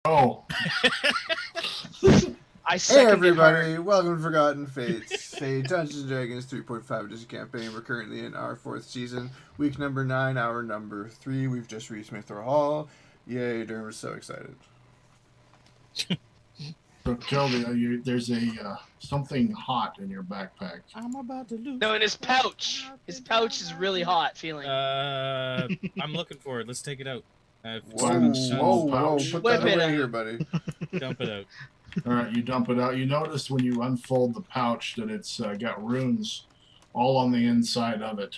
Oh. Hey everybody, her. welcome to Forgotten Fates, a Dungeons & Dragons 3.5 edition campaign. We're currently in our 4th season, week number 9, hour number 3. We've just reached Mythra Hall. Yay, Dermot's so excited. So, Kelly, there's a something hot in your backpack. I'm about to lose. No, in his pouch. His pouch is really hot feeling. I'm looking for it. Let's take it out. Whoa, put Whip that it away out. here, buddy. Dump it out. All right, you dump it out. You notice when you unfold the pouch that it's got runes all on the inside of it,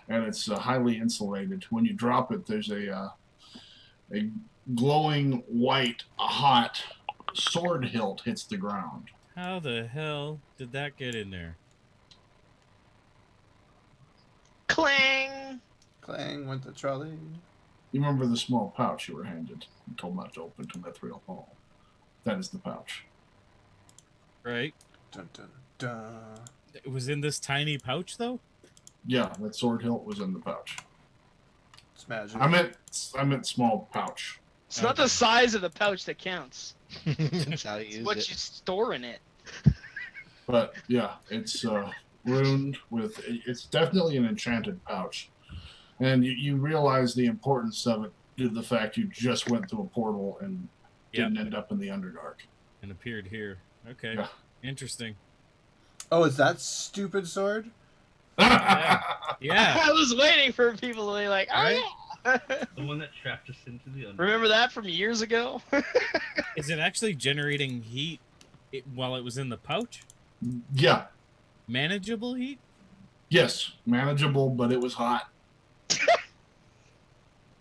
and it's highly insulated. When you drop it, there's a glowing white, hot sword hilt hits the ground. How the hell did that get in there? Clang! Clang went the trolley. You remember the small pouch you were handed and told not to open to Mithril Hall? That is the pouch. Right. Dun, dun, dun. It was in this tiny pouch, though? Yeah, that sword hilt was in the pouch. It's magic. I meant small pouch. It's not the size of the pouch that counts. That's how you It's use what it. you store in it. But yeah, it's ruined with. It's definitely an enchanted pouch, and you realize the importance of it due to the fact you just went through a portal and didn't end up in the Underdark. And appeared here. Okay. Yeah. Interesting. Oh, is that stupid sword? Yeah. I was waiting for people to be like, oh Right? yeah! The one that trapped us into the under. Remember that from years ago? Is it actually generating heat while it was in the pouch? Yeah. Manageable heat? Yes, manageable, but it was hot.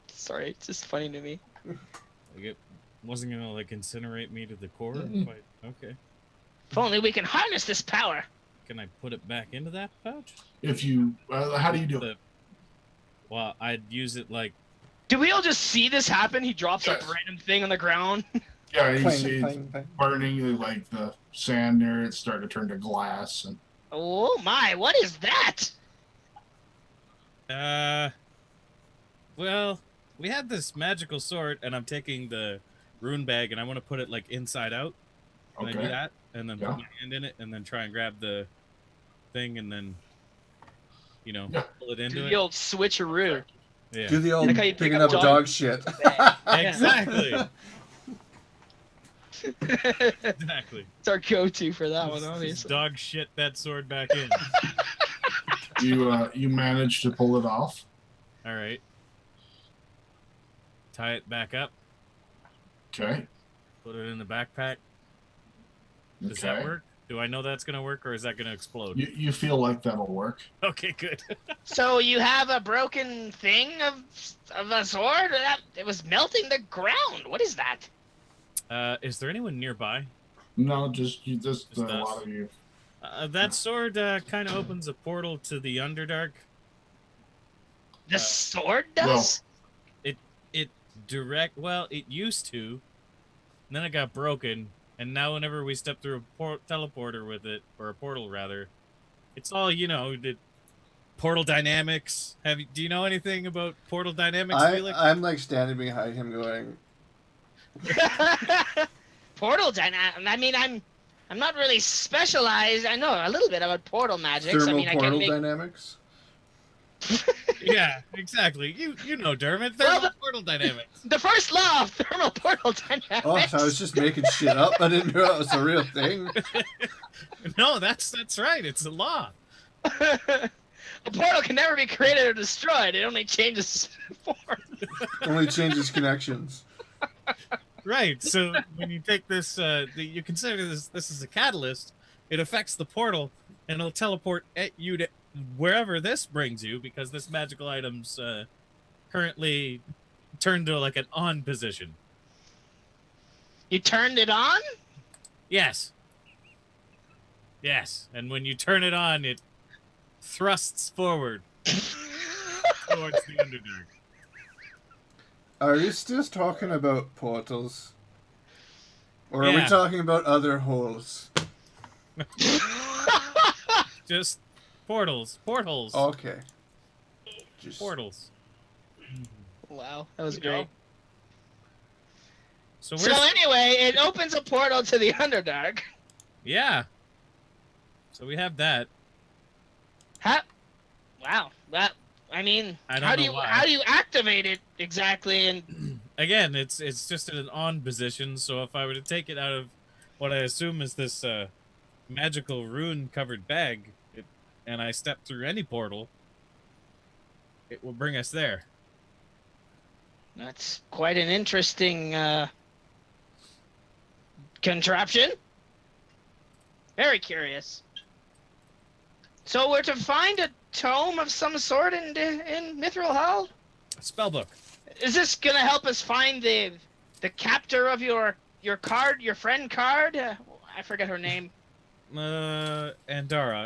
Sorry, it's just funny to me. Like it wasn't gonna like incinerate me to the core? Quite. Okay. If only we can harness this power. Can I put it back into that pouch? If you, how do you do it? Well, I'd use it like. Do we all just see this happen? He drops Yes. a random thing on the ground. Yeah, you Clang, see clang, clang. burning like the sand there. It's starting to turn to glass, and Oh my, what is that? Well, we had this magical sword, and I'm taking the rune bag, and I want to put it like inside out. Can I do that? And then Yeah. put my hand in it, and then try and grab the thing, and then, Yeah. pull it into Do it. the old switcheroo. Yeah. Do the old Like how you pick picking up up dog shit. Exactly. Exactly. It's our go-to for that one, Just obviously. dog shit that sword back in. you manage to pull it off. All right. Tie it back up. Okay. Put it in the backpack. Does that work? Do I know that's gonna work, or is that gonna explode? You feel like that'll work. Okay, good. So you have a broken thing of a sword? It was melting the ground. What is that? Is there anyone nearby? No, just a us. lot of you. That sword kind of opens a portal to the Underdark. The sword does? Well, it used to. And then it got broken, and now whenever we step through a teleporter with it, or a portal rather, it's all the portal dynamics. Do you know anything about portal dynamics, Felix? I'm like standing behind him going, Portal dynamic. I mean, I'm not really specialized. I know a little bit about portal magic. thermal I mean, portal I can make... dynamics? Yeah, exactly. You know, Dermot. Well, Thermal portal dynamics. The first law of thermal portal dynamics. Oh, so I was just making shit up. I didn't know that was a real thing. No, that's right. It's a law. A portal can never be created or destroyed. It only changes form. Only changes connections. Right. So when you take this, you consider this is a catalyst. It affects the portal, and it'll teleport at you to wherever this brings you, because this magical item's currently turned to like an on position. You turned it on? Yes. Yes. And when you turn it on, it thrusts forward towards the Underdark. Are you still talking about portals? Or are we Yeah. talking about other holes? Just portals. Okay. Just... Portals. Wow, that was great. So So where's... anyway, it opens a portal to the Underdark. Yeah. So we have that. Wow. That, I mean, I don't know why. how do you activate it exactly? And Again, it's just in an on position, so if I were to take it out of what I assume is this magical rune-covered bag, and I step through any portal, it will bring us there. that's quite an interesting contraption. Very curious. So we're to find a tome of some sort in Mithril Hall? Spellbook. Is this gonna help us find the captor of your card, your friend card? I forget her name. Andara,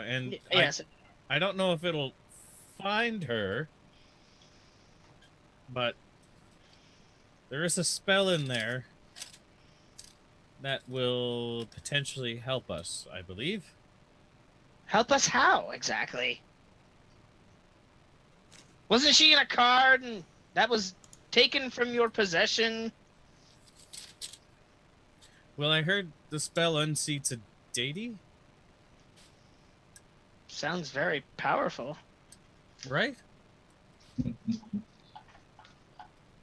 and Yes. I don't know if it'll find her, but there is a spell in there that will potentially help us, I believe. Help us how exactly? Wasn't she in a card and that was taken from your possession? Well, I heard the spell unseats a deity, Sounds very powerful. right?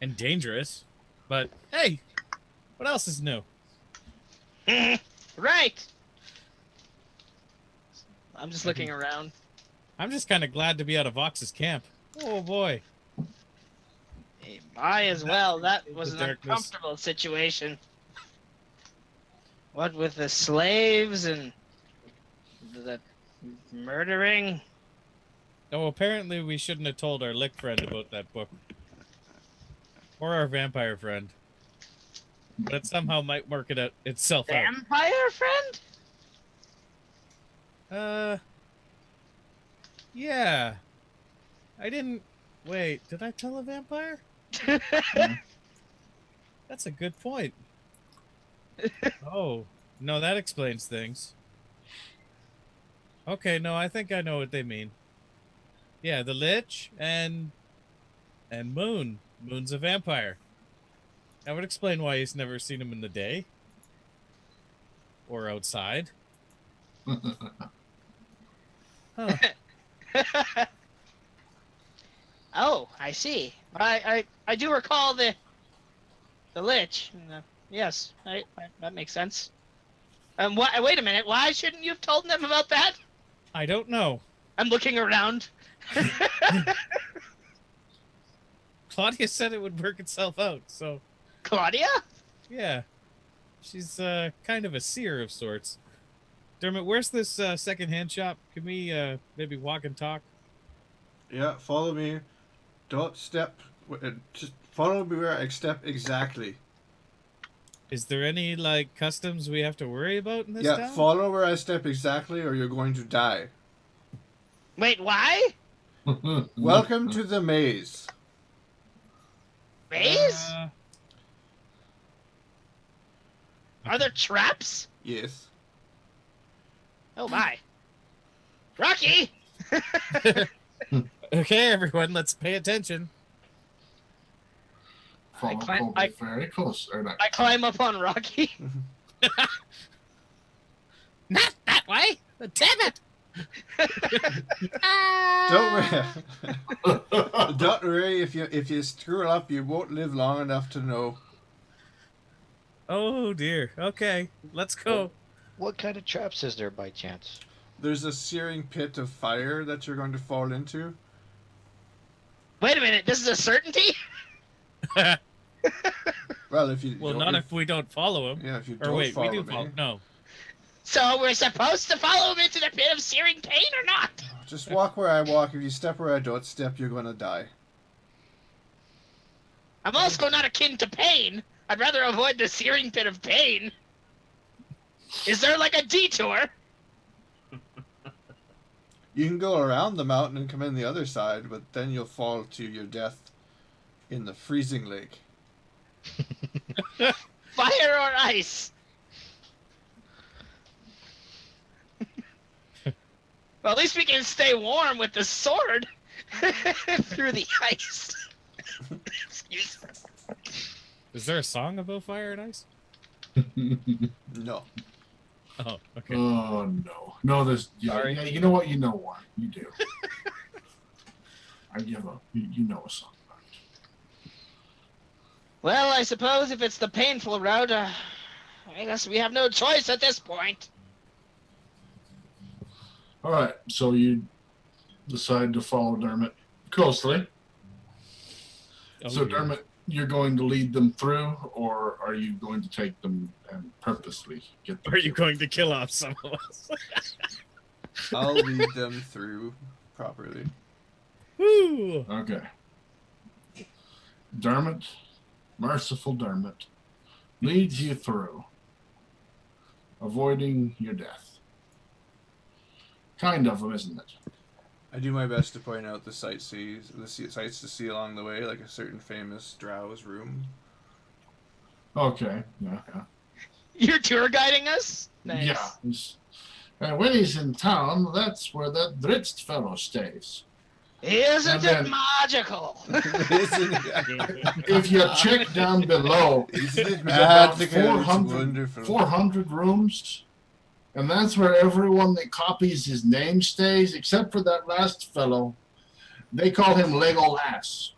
And dangerous. But hey, what else is new? Right. I'm just looking around. I'm just kind of glad to be out of Vox's camp. Oh boy. I as well. That was The an darkness. uncomfortable situation. What with the slaves and the murdering? Oh, apparently we shouldn't have told our lick friend about that book. Or our vampire friend. But it somehow might work itself out. Vampire friend? Yeah. I didn't... Wait, did I tell a vampire? That's a good point. Oh, no, that explains things. Okay, no, I think I know what they mean. Yeah, the Lich and Moon. Moon's a vampire. That would explain why he's never seen him in the day. Or outside. Huh. Oh, I see. I do recall the Lich. Yes, that makes sense. Wait a minute. Why shouldn't you have told them about that? I don't know. I'm looking around. Claudia said it would work itself out, so Claudia? yeah. She's kind of a seer of sorts. Dermot, where's this second-hand shop? Can we maybe walk and talk? Yeah, follow me. Don't step. Just follow me where I step exactly. Is there any, like, customs we have to worry about in this Yeah, town? follow where I step exactly or you're going to die. Wait, why? Welcome to the maze. Maze? Are there traps? Yes. Oh my. Rocky! Okay, everyone, let's pay attention. Follow very close. Or not. I climb up on Rocky. Not that way! Damn it! Don't worry. Don't worry. If you screw up, you won't live long enough to know. Oh dear. Okay, let's go. What kind of traps is there by chance? There's a searing pit of fire that you're going to fall into. Wait a minute, this is a certainty? Well, if you Well, don't, not if we don't follow him. yeah, if you Or don't wait, follow we do me, follow. No. So we're supposed to follow him into the pit of searing pain or not? just walk where I walk. If you step where I don't step, you're going to die. I'm also not akin to pain. I'd rather avoid the searing pit of pain. Is there like a detour? You can go around the mountain and come in the other side, but then you'll fall to your death in the freezing lake. Fire or ice? Well, at least we can stay warm with the sword through the ice. Excuse me. Is there a song about fire and ice? No. Oh, okay. Oh no, no. There's Sorry. yeah. You know what? You know one. You do. I give up. You know a song about it. Well, I suppose if it's the painful route, I guess we have no choice at this point. All right. So you decide to follow Dermot closely. Oh, So dear. Dermot, you're going to lead them through, or are you going to take them and purposely get them? Are you through? going to kill off some of us? I'll lead them through properly. Woo! Okay. Dermot, merciful Dermot, leads you through, avoiding your death. Kind of, isn't it? I do my best to point out the sights to see along the way, like a certain famous Drow's room. Okay. Yeah. You're tour guiding us? Nice. Yeah. And when he's in town, that's where that Dritzt fellow stays. Isn't And it then- magical? If you check down below, Isn't it there's about magical? It's 400, wonderful. 400 rooms. And that's where everyone that copies his name stays, except for that last fellow. They call him Legolas.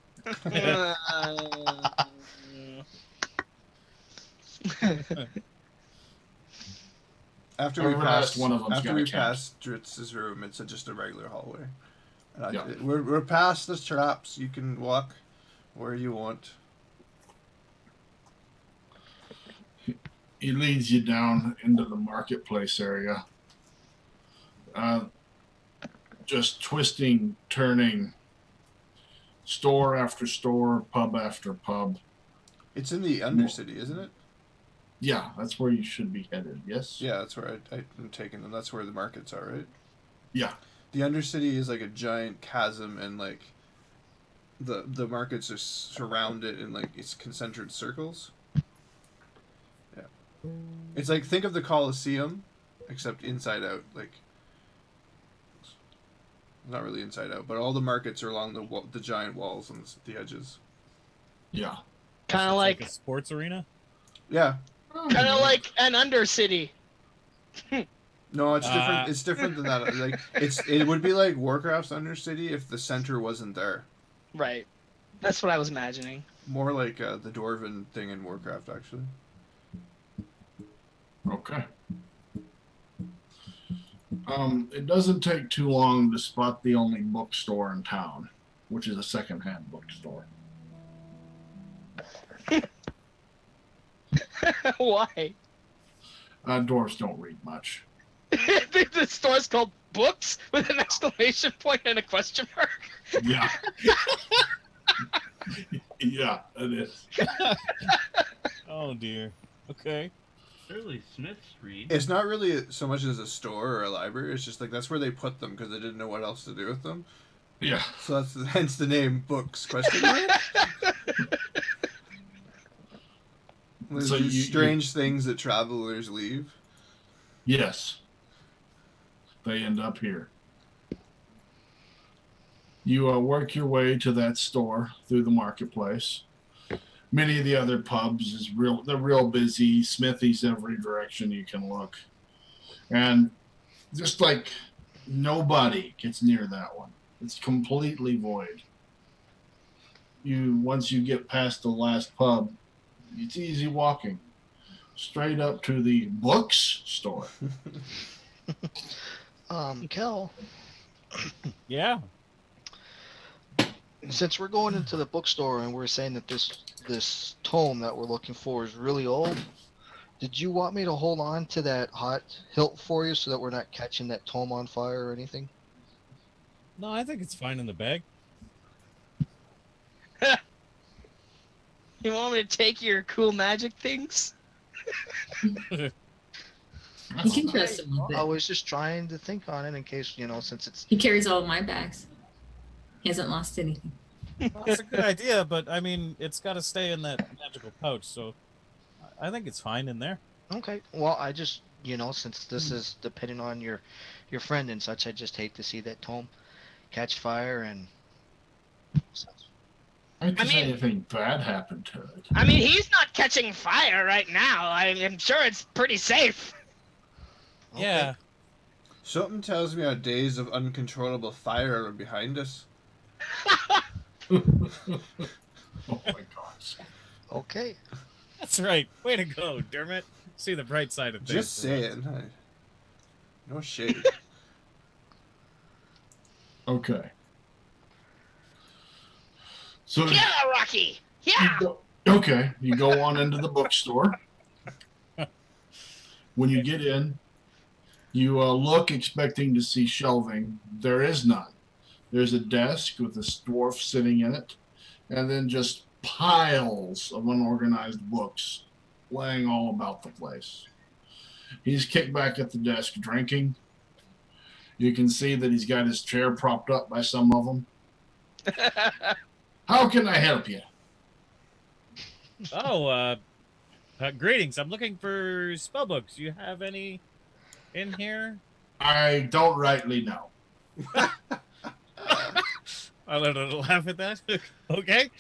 After we Or pass, one of them's after got we a cat. pass Dritz's room, it's just a regular hallway. And Yeah. we're past the traps. You can walk where you want. He leads you down into the marketplace area. Just twisting, turning, store after store, pub after pub. It's in the Undercity, isn't it? Yeah, that's where you should be headed, yes? Yeah, that's where I'm taking them. That's where the markets are, right? Yeah. The Undercity is like a giant chasm, and like the markets are surround it in like it's concentric circles. Yeah, it's like think of the Colosseum, except inside out. Like not really inside out, but all the markets are along the giant walls on the edges. Yeah. Kind of It's like a sports arena. Yeah, kind of like an Undercity. no, it's different. It's different than that. Like it would be like Warcraft's Undercity if the center wasn't there. Right. That's what I was imagining. More like the Dwarven thing in Warcraft, actually. Okay. It doesn't take too long to spot the only bookstore in town, which is a secondhand bookstore. Why? Dwarves don't read much. The store's called Books with an exclamation point and a question mark. Yeah. Yeah, it is. Oh dear. Okay. Surely Smith's read. It's not really so much as a store or a library. It's just like that's where they put them because they didn't know what else to do with them. Yeah. So that's hence the name Books question mark. There's So these you- strange things that travelers leave. Yes. They end up here. You work your way to that store through the marketplace. Many of the other pubs they're real busy. Smithies every direction you can look. And just like nobody gets near that one. It's completely void. Once you get past the last pub, it's easy walking. Straight up to the books store. Kel, Yeah. since we're going into the bookstore and we're saying that this tome that we're looking for is really old, did you want me to hold on to that hot hilt for you so that we're not catching that tome on fire or anything? No, I think it's fine in the bag. You want me to take your cool magic things? You can trust him with I it. was just trying to think on it in case, since it's... He carries all of my bags. He hasn't lost anything. Well, that's a good idea, but I mean, it's got to stay in that magical pouch, so I think it's fine in there. Okay, well, I just, since this is depending on your friend and such, I just hate to see that tome catch fire and... I think mean- anything bad happened to it. I mean, he's not catching fire right now. I'm sure it's pretty safe. Okay. Yeah. Something tells me our days of uncontrollable fire are behind us. Oh my gosh. Okay. That's right. Way to go, Dermot. See the bright side of things. Just saying. No shade. Okay. So Yeah, Rocky. Yeah. okay, you go on into the bookstore. When you get in, you look expecting to see shelving. There is none. There's a desk with a dwarf sitting in it, and then just piles of unorganized books laying all about the place. He's kicked back at the desk drinking. You can see that he's got his chair propped up by some of them. How can I help you? Oh, greetings. I'm looking for spell books. You have any in here? I don't rightly know. I let her laugh at that. Okay.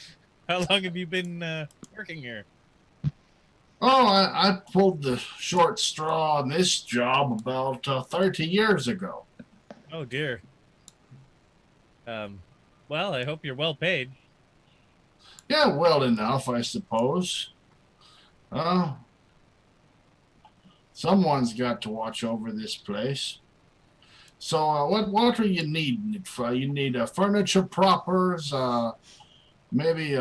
How long have you been working here? Oh, I pulled the short straw on this job about 30 years ago. Oh dear. Well, I hope you're well paid. Yeah, well enough, I suppose. Someone's got to watch over this place. So, what are you needing it for? You need furniture proppers, maybe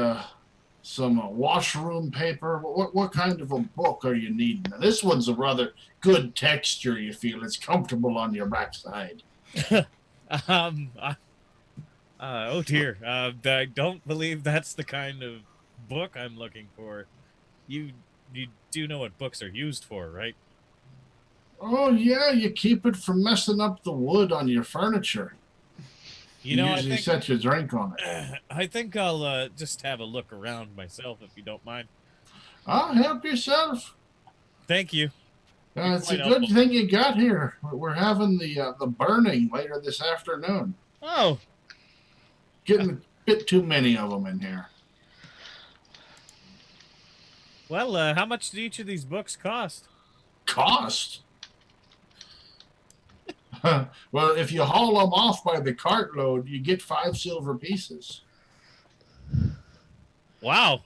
some washroom paper. What kind of a book are you needing? Now, this one's a rather good texture. You feel it's comfortable on your backside. Oh dear. I don't believe that's the kind of book I'm looking for. You do know what books are used for, right? Oh yeah, you keep it from messing up the wood on your furniture. You know, I usually think set your drink on it. I think I'll just have a look around myself if you don't mind. Help yourself. Thank you. It's a quite good helpful. thing you got here. We're having the burning later this afternoon. Oh, Getting a bit too many of them in here. well, how much do each of these books cost? Cost? Well, if you haul them off by the cartload, you get 5 silver pieces. Wow.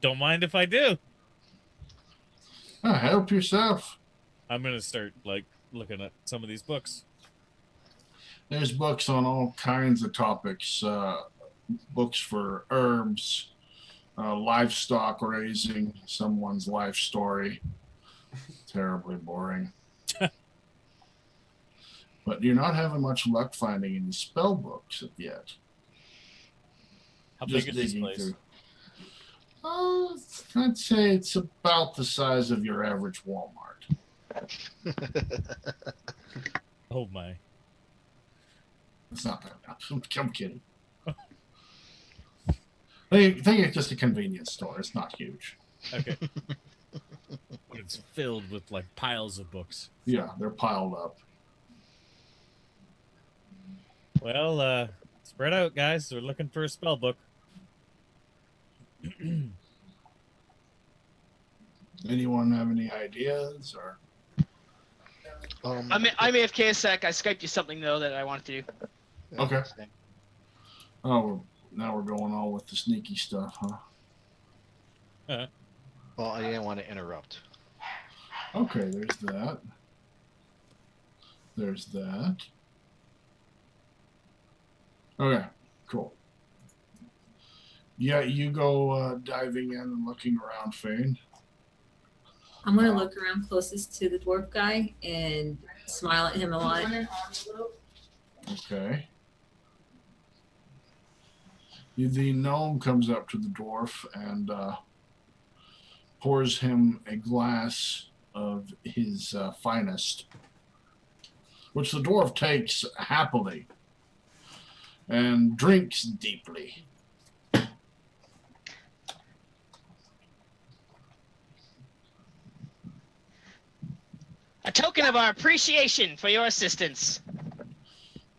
Don't mind if I do. Help yourself. I'm gonna start like looking at some of these books. There's books on all kinds of topics. Books for herbs, livestock raising, someone's life story. Terribly boring. But you're not having much luck finding any spell books yet. How Just big is this digging place? through. Oh, I'd say it's about the size of your average Walmart. Oh my. It's not that much. I'm kidding. I think it's just a convenience store. It's not huge. Okay. But it's filled with like piles of books. Yeah, they're piled up. Well, spread out, guys. We're looking for a spell book. Anyone have any ideas or? I'm AFK a sec. I Skyped you something though that I wanted to do. Okay. Oh, now we're going all with the sneaky stuff, huh? Well, I didn't want to interrupt. Okay, there's that. There's that. Okay, cool. Yeah, you go diving in and looking around, Fane. I'm gonna look around closest to the dwarf guy and smile at him a lot. Okay. The gnome comes up to the dwarf and pours him a glass of his finest, which the dwarf takes happily and drinks deeply. A token of our appreciation for your assistance.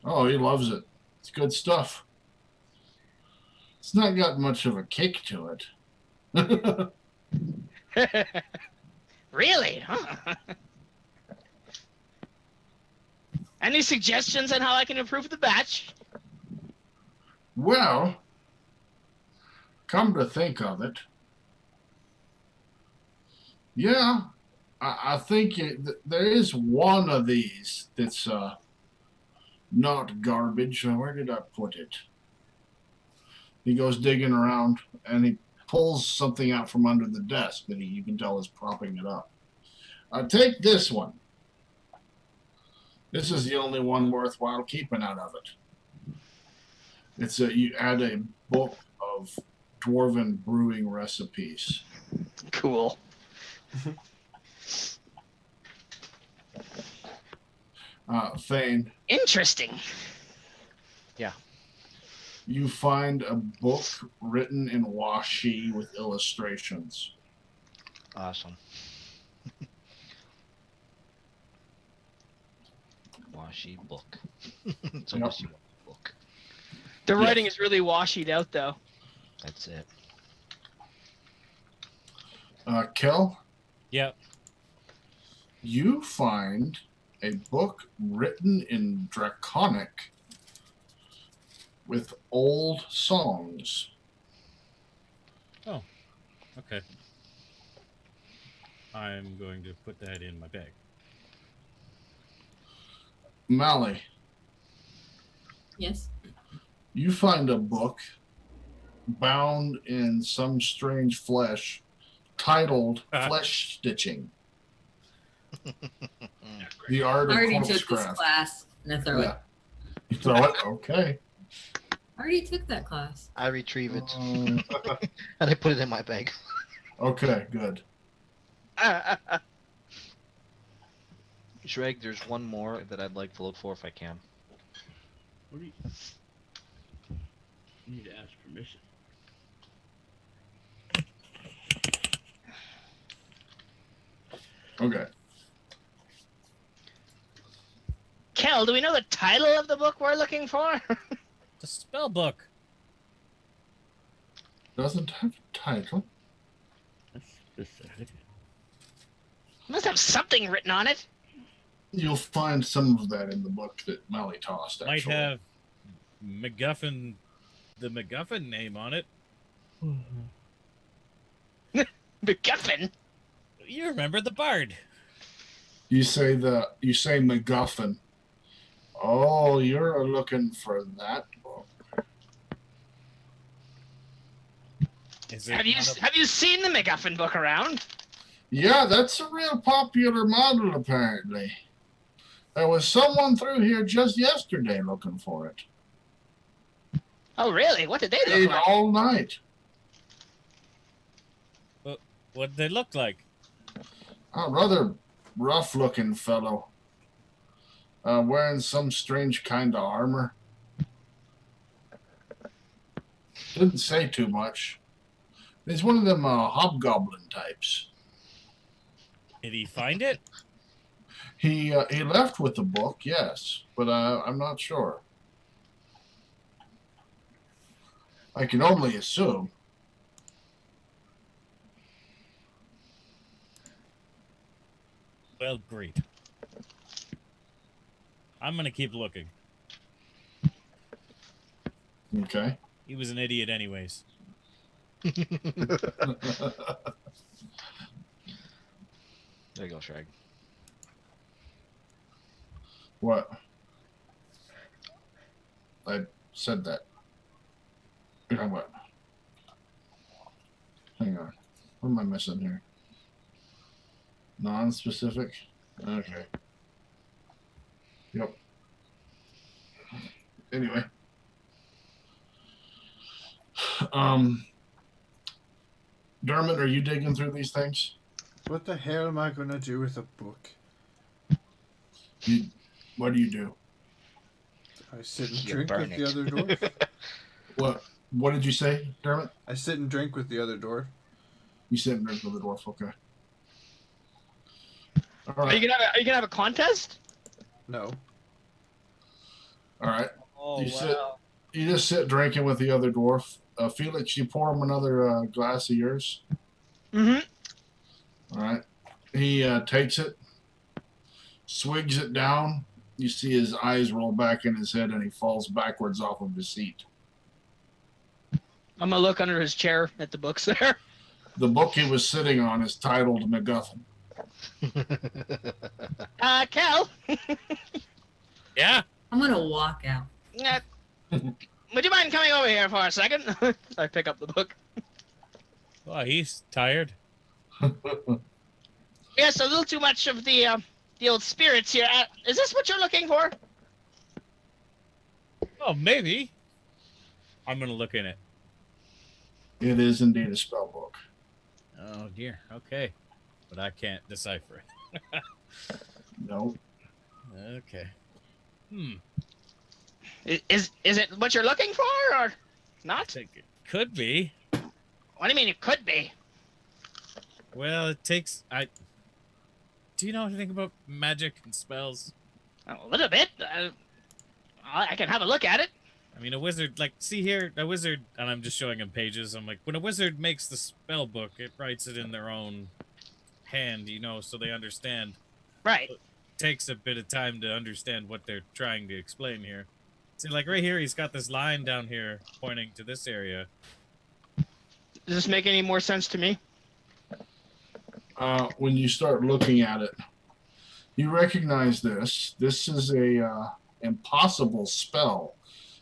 Oh, he loves it. It's good stuff. It's not got much of a kick to it. Really? Huh? Any suggestions on how I can improve the batch? Well, come to think of it, yeah, I think there is one of these that's not garbage. Where did I put it? He goes digging around and he pulls something out from under the desk that you can tell is propping it up. Take this one. This is the only one worthwhile keeping out of it. It's you add a book of dwarven brewing recipes. Cool. Thane, Interesting. you find a book written in washi with illustrations. Awesome. Washi book. It's a Yep. washi book. The Yes. writing is really washied out, though. That's it. Kel, Yep. you find a book written in Draconic with old songs. Okay. I'm going to put that in my bag. Mally, Yes. you find a book bound in some strange flesh titled Flesh Stitching. The Art I of already Corpse took this Craft. class and I throw it. Yeah. You throw it? Okay. I already took that class. I retrieve it and I put it in my bag. Okay, good. Shrek, there's one more that I'd like to look for if I can. What do you... You need to ask permission. Okay. Kel, do we know the title of the book we're looking for? The spell book. Doesn't have a title. That's specific. Must have something written on it. You'll find some of that in the book that Mally tossed, Might actually. have MacGuffin, the MacGuffin name on it. MacGuffin. You remember the bard. You say MacGuffin. Oh, you're looking for that book. Is it Have you not a- have you seen the MacGuffin book around? Yeah, that's a real popular model, apparently. There was someone through here just yesterday looking for it. Oh, really? What did they Stayed look like? all night. What'd they look like? A rather rough-looking fellow. Wearing some strange kind of armor. Didn't say too much. He's one of them hobgoblin types. Did he find it? He left with the book, yes, but I'm not sure. I can only assume. Well, great. I'm gonna keep looking. Okay. He was an idiot anyways. There you go, Shrek. What? I said that. You're talking about. Hang on. What am I missing here? Non-specific? Okay. Yep. Anyway. Dermot, are you digging through these things? What the hell am I gonna do with a book? What do you do? I sit and You drink burn with the it. other dwarf. What did you say, Dermot? I sit and drink with the other dwarf. You said drink with the dwarf, okay. All Are right. you gonna have a contest? No. All right. Oh You sit- You just sit drinking with the other dwarf, Felix, you pour him another glass of yours. Mm-hmm. All right. He takes it, swigs it down. You see his eyes roll back in his head, and he falls backwards off of his seat. I'm gonna look under his chair at the books there. The book he was sitting on is titled MacGuffin. Cal, Yeah. I'm gonna walk out. would you mind coming over here for a second? I pick up the book. Well, he's tired. Yes, a little too much of the old spirits here. Is this what you're looking for? Oh, maybe. I'm gonna look in it. It is indeed a spell book. Oh dear. Okay, but I can't decipher it. No. Okay. Is it what you're looking for, or I not? think it could be. What do you mean it could be? Well, it takes. Do you know anything about magic and spells? A little bit. I can have a look at it. I mean, a wizard, like, see here, a wizard, and I'm just showing him pages. I'm like, when a wizard makes the spell book, it writes it in their own hand, you know, so they understand. Right. It takes a bit of time to understand what they're trying to explain here. See, like, right here, he's got this line down here pointing to this area. Does this make any more sense to me? When you start looking at it, you recognize this. This is a impossible spell.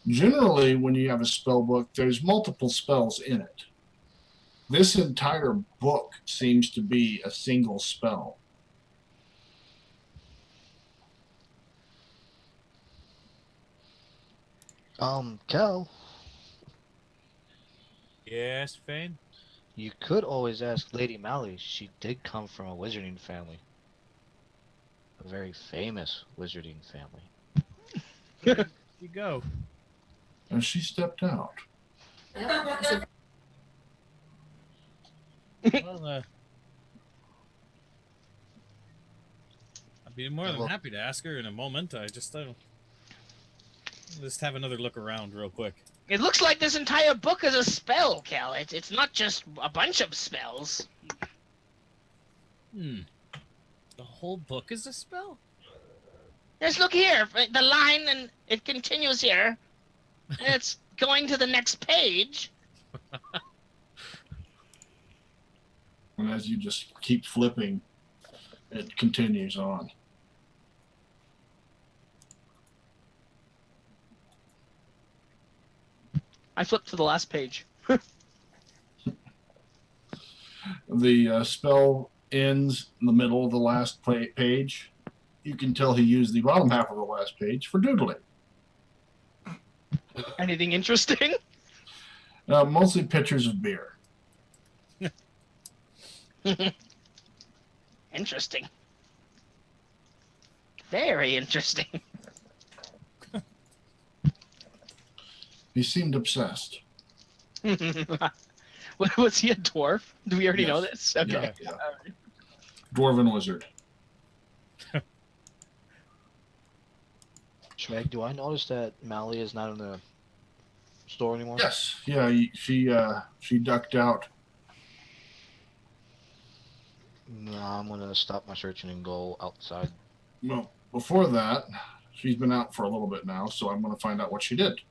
Generally, when you have a spell book, there's multiple spells in it. This entire book seems to be a single spell. Cal, Yes, Fane? you could always ask Lady Mally. She did come from a wizarding family. A very famous wizarding family. There you go. And she stepped out. Well, I'd be more than happy to ask her in a moment. I just just have another look around real quick. It looks like this entire book is a spell, Cal. It's not just a bunch of spells. The whole book is a spell? Just look here. The line, and it continues here. And it's going to the next page. And as you just keep flipping, it continues on. I flipped to the last page. The spell ends in the middle of the last page. You can tell he used the bottom half of the last page for doodling. Anything interesting? Mostly pictures of beer. Interesting. Very interesting. He seemed obsessed. Was he a dwarf? Do we already know Yes. this? Okay. Yeah. Dwarven wizard. Sragg, do I notice that Mally is not in the store anymore? Yes. Yeah. She ducked out. No, I'm gonna stop my searching and go outside. Well, before that, she's been out for a little bit now, so I'm going to find out what she did.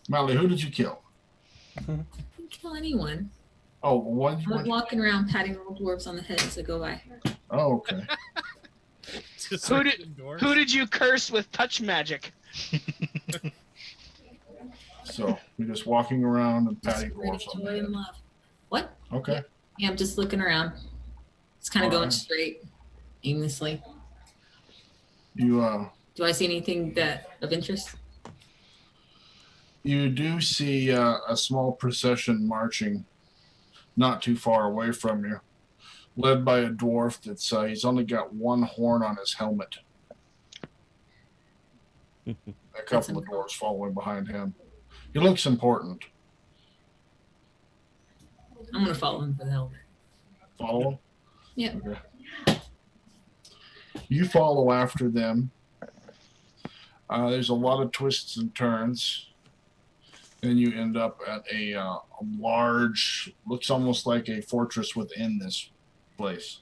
Mally, who did you kill? I didn't kill anyone. Oh, what? I'm walking around patting little dwarves on the head as I go by. Oh, okay. Just Who like did- indoors. Who did you curse with touch magic? So you're just walking around and patting Just great dwarfs on the joy head. and love. What? Okay. Yeah, I'm just looking around. Just kind of going Alright. straight, aimlessly. You Do I see anything of interest? you do see a small procession marching not too far away from you, led by a dwarf that's he's only got one horn on his helmet. A couple of dwarves following behind him. He looks important. I'm gonna follow him for the helmet. Follow him? Yeah. Okay. You follow after them. There's a lot of twists and turns. And you end up at a large, looks almost like a fortress within this place.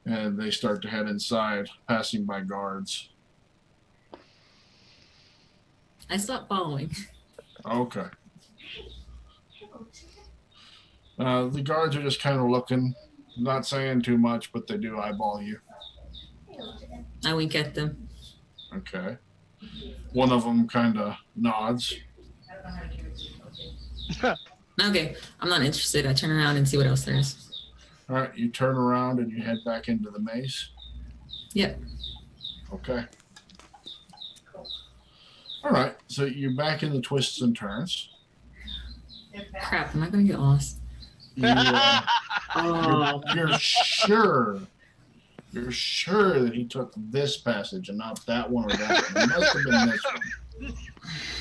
And they start to head inside, passing by guards. I stopped following. Okay. The guards are just kind of looking, not saying too much, but they do eyeball you. I wink at them. Okay. One of them kind of nods. Okay, I'm not interested. I turn around and see what else there is. All right, you turn around and you head back into the maze. Yep. Okay. All right, so you're back in the twists and turns. Crap, am I gonna get lost? You, you're sure that he took this passage and not that one or that one. It must have been this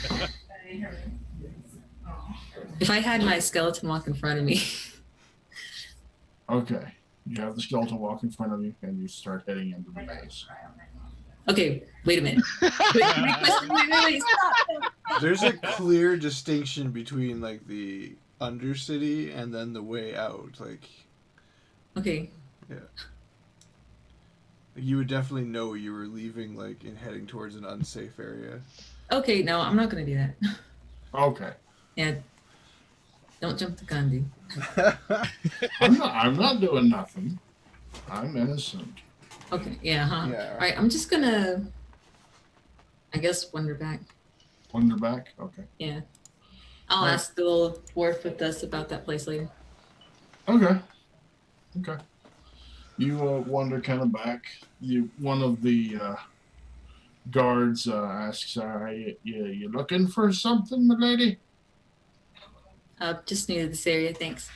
one. If I had my skeleton walk in front of me. Okay, you have the skeleton walk in front of you, and you start heading into the maze. Okay, wait a minute. Wait, stop. There's a clear distinction between like the Undercity and then the way out. Like Okay, you would definitely know you were leaving, like, and heading towards an unsafe area. okay, no, I'm not gonna do that. Okay. Yeah, don't jump the gun, dude. I'm not doing nothing. I'm innocent. Okay, yeah, huh? Yeah. All right, I'm just gonna, I guess, wander back. Wander back? Okay. Yeah. I'll Alright. ask the little dwarf with us about that place later. Okay. Okay. You wander kind of back. One of the guards asks, "Are you looking for something, my lady?" Just new to this area, thanks.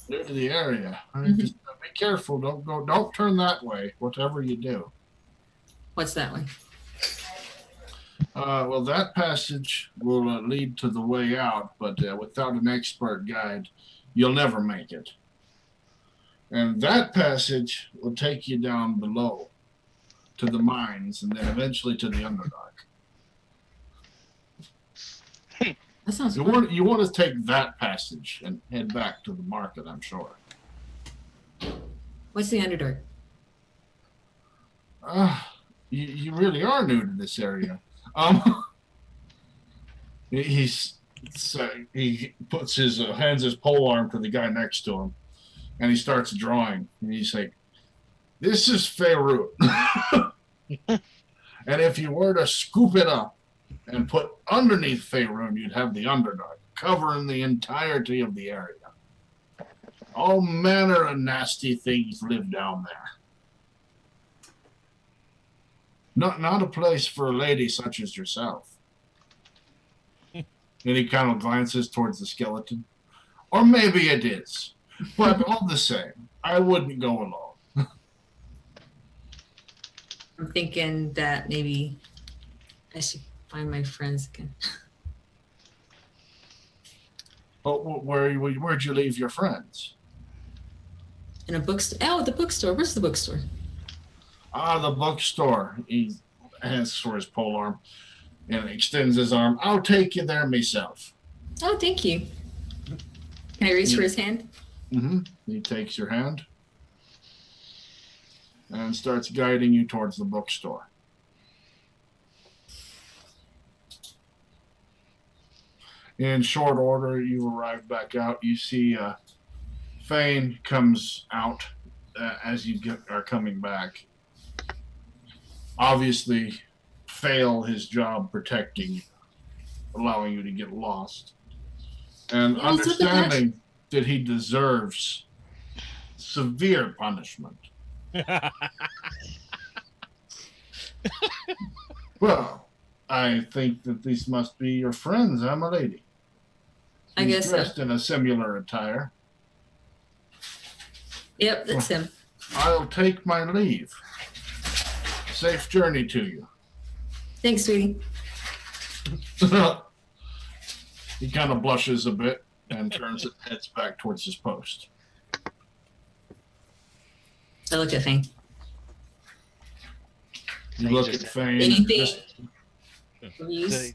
New to the area. Mhm. Just be careful. Don't turn that way. Whatever you do. What's that way? Well, that passage will lead to the way out, but without an expert guide, you'll never make it. And that passage will take you down below to the mines and then eventually to the Underdark. That sounds You fun. want to take that passage and head back to the market, I'm sure. What's the Underdark? You really are new to this area. He puts his hands his polearm to the guy next to him, and he starts drawing. And he's like, "This is Faerun, and if you were to scoop it up and put underneath Faerun, you'd have the Underdark, covering the entirety of the area. All manner of nasty things live down there. Not a place for a lady such as yourself." And he kind of glances towards the skeleton. Or maybe it is. But all the same, I wouldn't go alone. I'm thinking that maybe I should find my friends again. But where'd you leave your friends? In a bookstore. Oh, the bookstore. Where's the bookstore? The bookstore. He hands for his polearm and extends his arm. I'll take you there myself. Oh, thank you. Can I reach for his hand? Mm-hmm. He takes your hand and starts guiding you towards the bookstore. In short order, you arrive back out. You see Fane comes out as you are coming back. Obviously, fail his job protecting you, allowing you to get lost. And Yeah, what's up with that? understanding that he deserves severe punishment. Well, I think that these must be your friends, huh, my lady? I He's guess so. dressed in a similar attire. Yep, that's him. I'll take my leave. Safe journey to you. Thanks, sweetie. He kind of blushes a bit and turns and heads back towards his post. I look at Fane. You Fane look at just- Fane. Anything? Just, Use?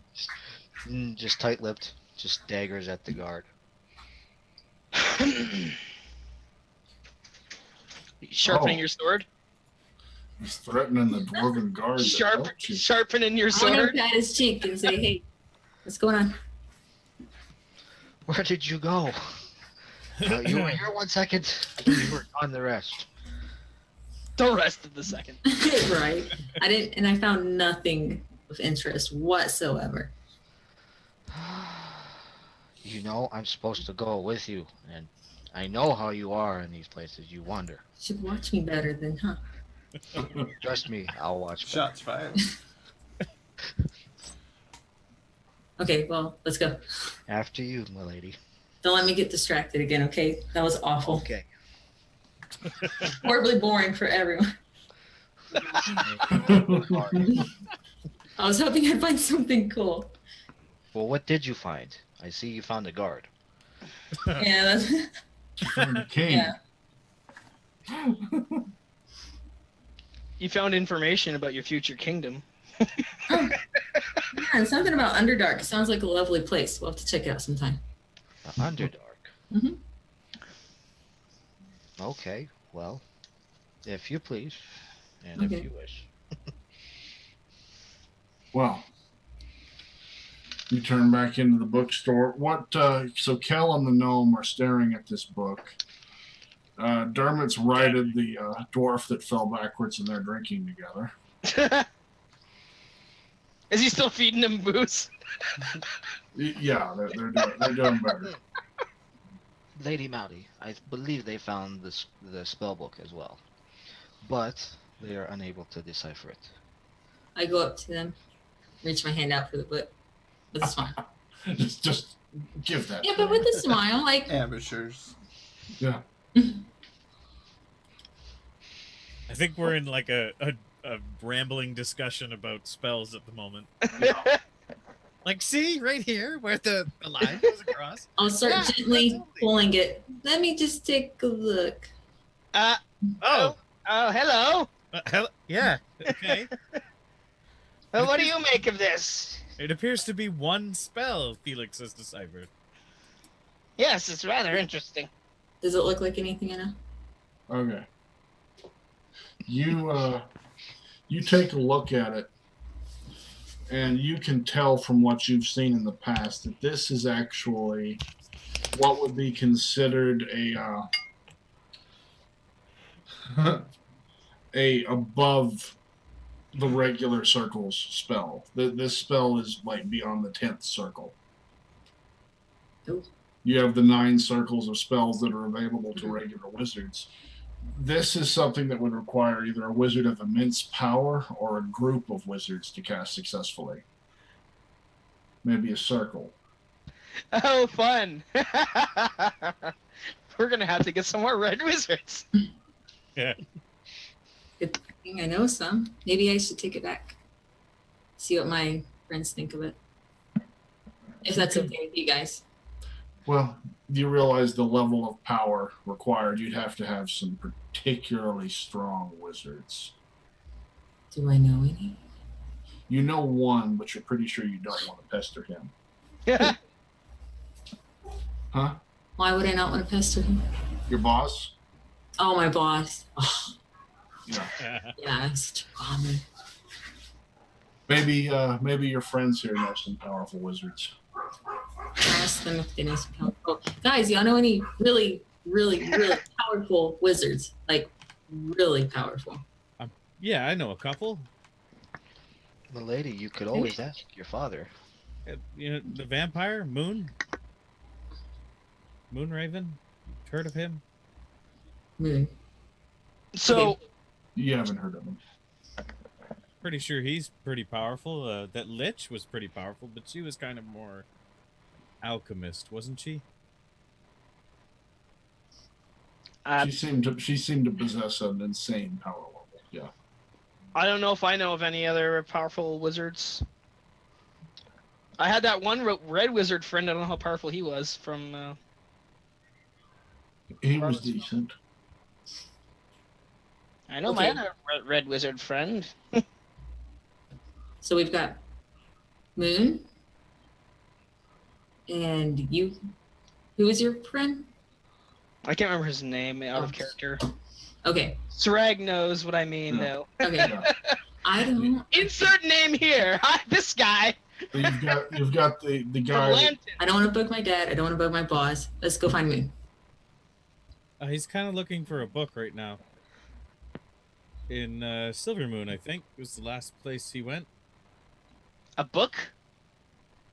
Just tight-lipped. Just daggers at the guard. Sharpening Oh. your sword. He's threatening the dwarven guard. that helped you. Sharpening your I want to sword. pat his cheek and say, "Hey, what's going on?" Where did you go? You were here 1 second. You were on the rest. The rest of the second. Right. I didn't, and I found nothing of interest whatsoever. You know, I'm supposed to go with you, and I know how you are in these places. You wander. You should watch me better than, huh? Trust me, I'll watch. better. Shots fired. Okay, well, let's go. After you, my lady. Don't let me get distracted again, okay? That was awful. Okay. Horribly boring for everyone. Sorry. I was hoping I'd find something cool. Well, what did you find? I see you found a guard. Yeah, that's, From the king. yeah. You found information about your future kingdom. Yeah, and something about Underdark. Sounds like a lovely place. We'll have to check it out sometime. The Underdark. Mhm. Okay, well, if you please, and Okay. if you wish. Well, you turn back into the bookstore. So Kel and the gnome are staring at this book. Dermot's righted the dwarf that fell backwards and they're drinking together. Is he still feeding him booze? Yeah, they're doing better. Lady Mouty, I believe they found the spell book as well, but they are unable to decipher it. I go up to them, reach my hand out for the book with a smile. just give that. Yeah, but with a smile, like, Amateurs. Yeah. I think we're in like a rambling discussion about spells at the moment. Like, see, right here, where the line goes across. I'll start Yeah, gently absolutely. pulling it. Let me just take a look. Oh, Oh, hello. yeah, okay. Well, what do you make of this? It appears to be one spell Felix has deciphered. Yes, it's rather interesting. Does it look like anything I know? Okay. You take a look at it, and you can tell from what you've seen in the past that this is actually what would be considered a above the regular circles spell. This spell is like beyond the 10th circle. Oh. You have the 9 circles of spells that are available to regular wizards. This is something that would require either a wizard of immense power or a group of wizards to cast successfully. Maybe a circle. Oh, fun. We're going to have to get some more red wizards. Yeah. Good thing I know some. Maybe I should take it back. See what my friends think of it. If that's okay with you guys. Well, you realize the level of power required. You'd have to have some particularly strong wizards. Do I know any? You know one, but you're pretty sure you don't want to pester him. Huh? Why would I not want to pester him? Your boss? Oh, my boss. Oh, Yeah. yeah, that's such a bummer. Maybe your friends here know some powerful wizards. Ask them if they know some powerful. Guys, y'all know any really, really, really powerful wizards? Like, really powerful. Yeah, I know a couple. My lady, you could always ask your father. You know, the vampire, Moonraven. Heard of him? Moon. So, Okay. You haven't heard of him. Pretty sure he's pretty powerful. That Lich was pretty powerful, but she was kind of more alchemist, wasn't she? She seemed to possess an insane power level. Yeah. I don't know if I know of any other powerful wizards. I had that one red wizard friend. I don't know how powerful he was from. He was decent. I know Okay. my other red wizard friend. So we've got Moon, And you, who is your friend? I can't remember his name out of Oh. character. Okay. Sragg knows what I mean, Yeah. though. Okay. Yeah. I don't. Insert name here. Hi, this guy. So you've got the From guy. Lantern. I don't want to bug my dad. I don't want to bug my boss. Let's go find Moon. He's kind of looking for a book right now. In Silvermoon, I think, was the last place he went. A book?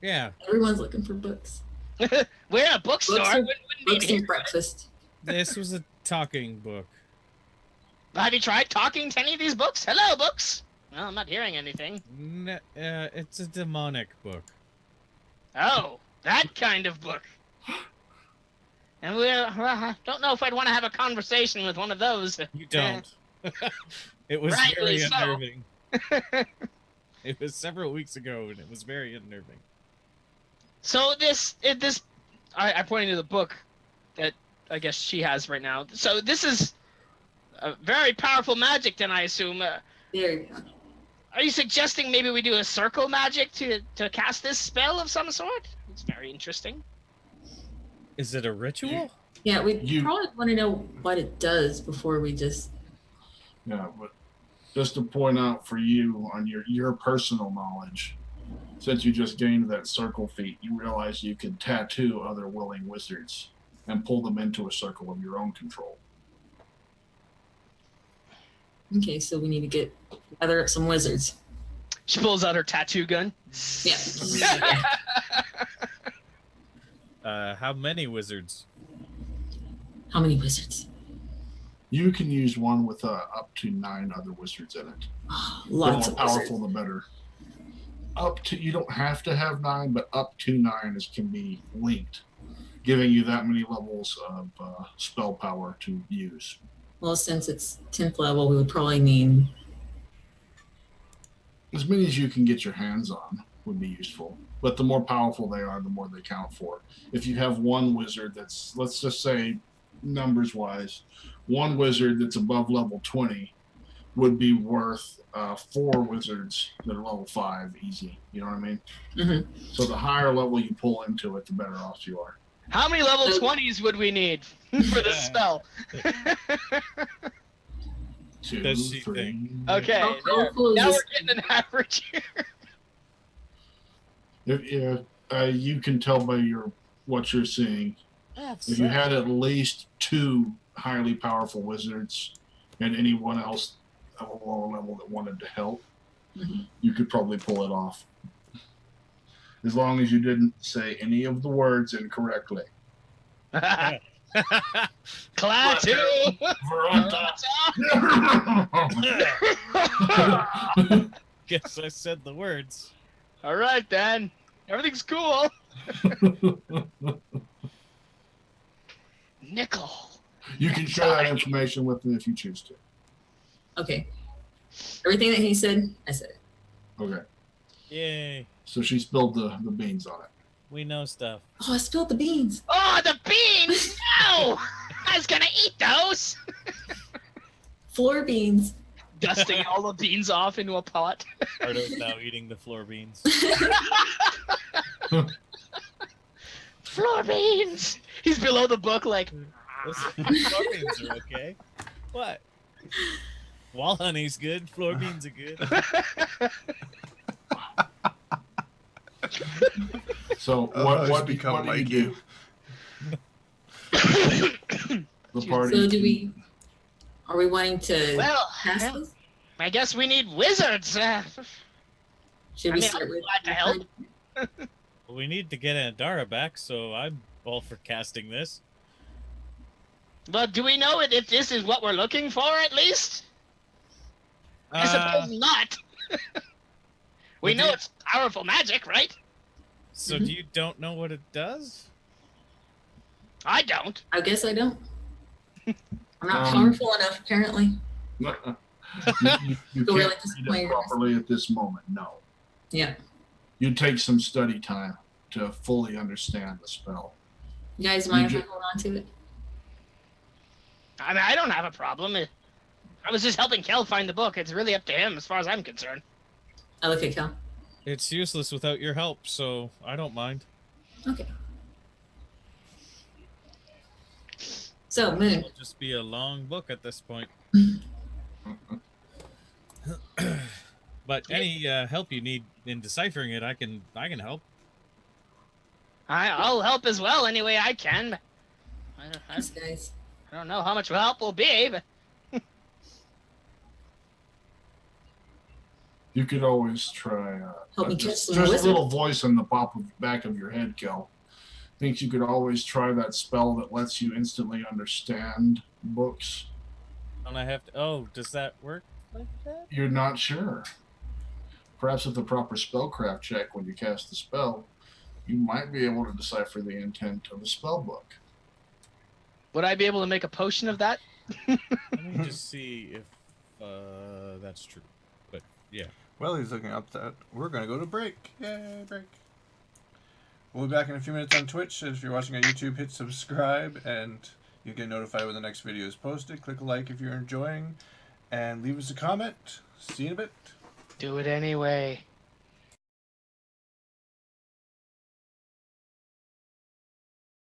Yeah, Everyone's looking for books. We're a bookstore. Books and- Wouldn't Books need and breakfast. this was a talking book. Have you tried talking to any of these books? Hello, books. Well, I'm not hearing anything. It's a demonic book. Oh, that kind of book. And I don't know if I'd want to have a conversation with one of those. You don't. It was Rightly very so. unnerving. It was several weeks ago, and it was very unnerving. So I pointed to the book that I guess she has right now. So this is a very powerful magic, then I assume. There you go. Are you suggesting maybe we do a circle magic to cast this spell of some sort? It's very interesting. Is it a ritual? Yeah, we You- probably want to know what it does before we just. Yeah, but just to point out for you on your personal knowledge, since you just gained that circle feat, you realize you can tattoo other willing wizards and pull them into a circle of your own control. Okay, so we need to gather up some wizards. She pulls out her tattoo gun. Yeah. How many wizards? How many wizards? You can use one with up to 9 other wizards in it. Lots the of more wizards. powerful, the better. Up to, you don't have to have 9, but up to 9 can be linked, giving you that many levels of spell power to use. Well, since it's 10th level, we would probably need. As many as you can get your hands on would be useful. But the more powerful they are, the more they count for. If you have one wizard that's, let's just say, numbers wise, one wizard that's above level 20 would be worth 4 wizards that are level 5 easy. You know what I mean? Mhm. So the higher level you pull into it, the better off you are. How many level 20s would we need for this spell? 2, Does she 3. think? Okay. How powerful is Now this? we're getting an average here. If you can tell by what you're seeing. If you had at least 2 highly powerful wizards and anyone else of a lower level that wanted to help, Mhm. you could probably pull it off. As long as you didn't say any of the words incorrectly. Klaatu! Guess I said the words. All right, then. Everything's cool. Nickel. You can share that information with me if you choose to. Okay. Everything that he said, I said it. Okay. Yay. So she spilled the beans on it. We know stuff. Oh, I spilled the beans. Oh, the beans! No! I was gonna eat those! Floor beans. Dusting all the beans off into a pot. Ardo's now eating the floor beans. Floor beans! He's below the book like, Those floor beans are okay. What? Wall honey's good. Floor beans are good. So It's what become do you like do? The party. So are we wanting to well, pass this? I guess we need wizards. Should I we mean, start I'm with glad to help. Well, we need to get Andara back, so I'm all for casting this. But do we know if this is what we're looking for, at least? I suppose not. We Well, know do you- it's powerful magic, right? So do you don't know what it does? I don't. I guess I don't. I'm not Um, powerful enough, apparently. you Go really can't disappointed read in it properly at this moment. No. Yeah. You take some study time to fully understand the spell. You guys mind You if I hold on to it? I mean, I don't have a problem. I was just helping Kel find the book. It's really up to him, as far as I'm concerned. I look at Cal. It's useless without your help, so I don't mind. Okay. So, Moon. It'll just be a long book at this point. But any help you need in deciphering it, I can help. I'll help as well any way I can. Thanks, guys. I don't know how much help will be, but You could always try. Help me Just catch some a wizard. little voice in the back of your head, Kel. Thinks you could always try that spell that lets you instantly understand books. Don't I have to? Oh, does that work like that? You're not sure. Perhaps with the proper spellcraft check when you cast the spell, you might be able to decipher the intent of a spell book. would I be able to make a potion of that? Let me just see if that's true. But yeah. Well, he's looking up that. We're going to go to break. Yay, break. We'll be back in a few minutes on Twitch. If you're watching on YouTube, hit subscribe and you get notified when the next video is posted. Click a like if you're enjoying and leave us a comment. See you in a bit. Do it anyway.